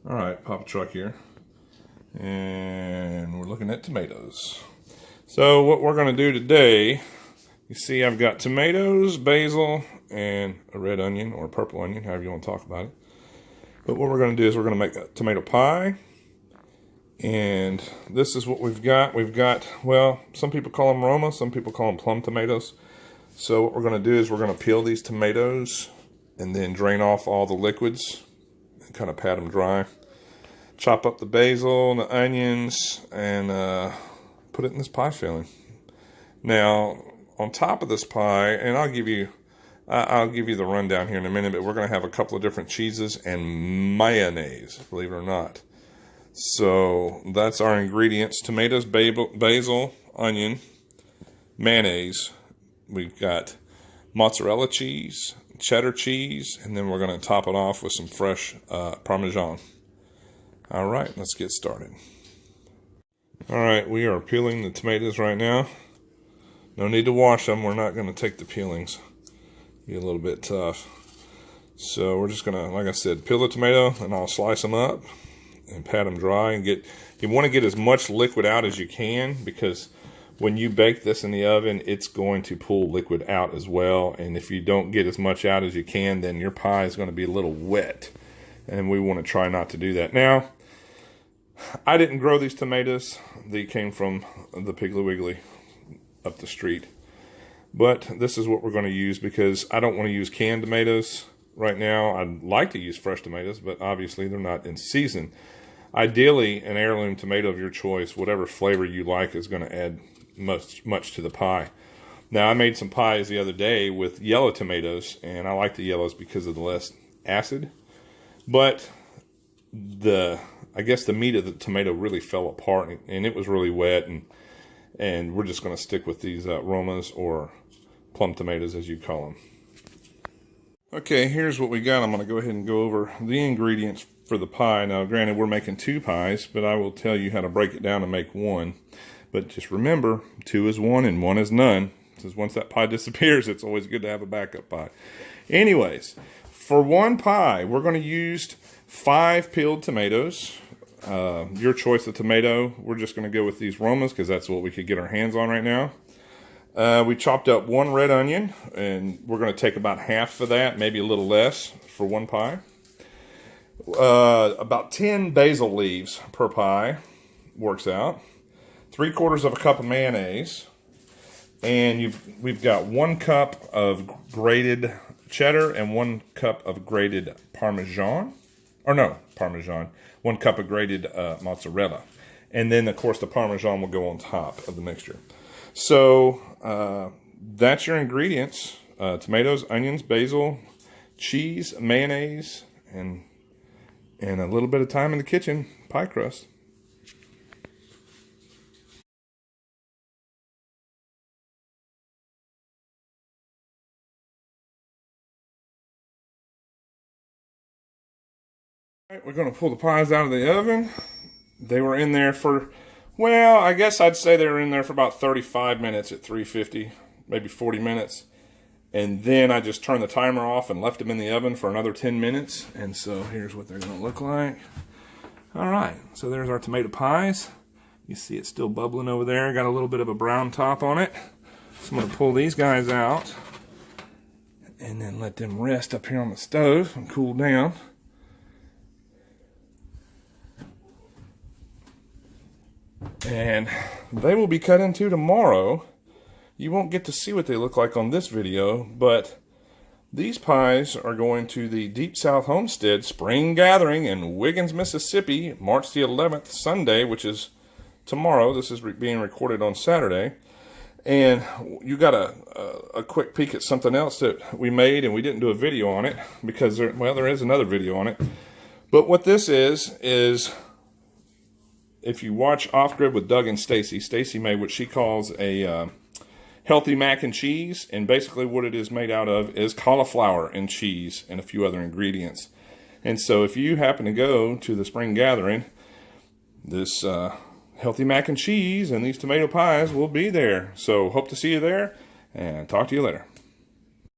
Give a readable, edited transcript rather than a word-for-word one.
All right, Papa Truck here, and we're looking at tomatoes. So what we're going to do today, you see I've got tomatoes, basil, and a red onion or a purple onion, however you want to talk about it. But what we're going to do is we're going to make a tomato pie, and this is what we've got. We've got, well, some people call them Roma, some people call them plum tomatoes. So what we're going to do is we're going to peel these tomatoes and then drain off all the liquids and kind of pat them dry. Chop up the basil and the onions and put it in this pie filling. Now, on top of this pie, and I'll give you the rundown here in a minute, but we're going to have a couple of different cheeses and mayonnaise, believe it or not. So that's our ingredients: tomatoes, basil, onion, mayonnaise. We've got mozzarella cheese, cheddar cheese, and then we're going to top it off with some fresh Parmesan. All right, let's get started. All right, we are peeling the tomatoes right now. No need to wash them. We're not going to take the peelings. Be a little bit tough. So we're just going to, like I said, peel the tomato, and I'll slice them up and pat them dry. And you want to get as much liquid out as you can, because when you bake this in the oven, it's going to pull liquid out as well. And if you don't get as much out as you can, then your pie is going to be a little wet. And we want to try not to do that. Now, I didn't grow these tomatoes. They came from the Piggly Wiggly up the street. But this is what we're going to use, because I don't want to use canned tomatoes right now. I'd like to use fresh tomatoes, but obviously they're not in season. Ideally, an heirloom tomato of your choice, whatever flavor you like, is going to add much to the pie. Now, I made some pies the other day with yellow tomatoes, and I like the yellows because of the less acid. But I guess the meat of the tomato really fell apart, and it was really wet, and we're just going to stick with these Romas, or plum tomatoes as you call them. Okay, here's what we got. I'm going to go ahead and go over the ingredients for the pie. Now, granted, we're making two pies, but I will tell you how to break it down and make one. But just remember, 2 is 1 and 1 is none. Because once that pie disappears, it's always good to have a backup pie. Anyways, for one pie, we're going to use 5 peeled tomatoes. Your choice of tomato. We're just going to go with these Romas because that's what we could get our hands on right now. We chopped up 1 red onion, and we're going to take about half of that, maybe a little less, for one pie. About 10 basil leaves per pie works out. 3/4 of a cup of mayonnaise, and we've got 1 cup of grated cheddar and 1 cup of grated Parmesan. Or no, Parmesan. 1 cup of grated mozzarella. And then, of course, the Parmesan will go on top of the mixture. So, that's your ingredients. Tomatoes, onions, basil, cheese, mayonnaise, and a little bit of time in the kitchen, pie crust. All right, we're going to pull the pies out of the oven. They were in there for, well, I guess I'd say they were in there for about 35 minutes at 350, maybe 40 minutes. And then I just turned the timer off and left them in the oven for another 10 minutes. And so here's what they're going to look like. All right, so there's our tomato pies. You see it's still bubbling over there. Got a little bit of a brown top on it. So I'm going to pull these guys out and then let them rest up here on the stove and cool down. And they will be cut into tomorrow. You won't get to see what they look like on this video, but these pies are going to the Deep South Homestead Spring Gathering in Wiggins, Mississippi, March the 11th, Sunday, which is tomorrow. This is being recorded on Saturday. And you got a quick peek at something else that we made, and we didn't do a video on it because, there is another video on it. But what this is if you watch Off Grid with Doug and Stacy, Stacy made what she calls a healthy mac and cheese, and basically what it is made out of is cauliflower and cheese and a few other ingredients. And so if you happen to go to the spring gathering, this healthy mac and cheese and these tomato pies will be there. So hope to see you there, and talk to you later.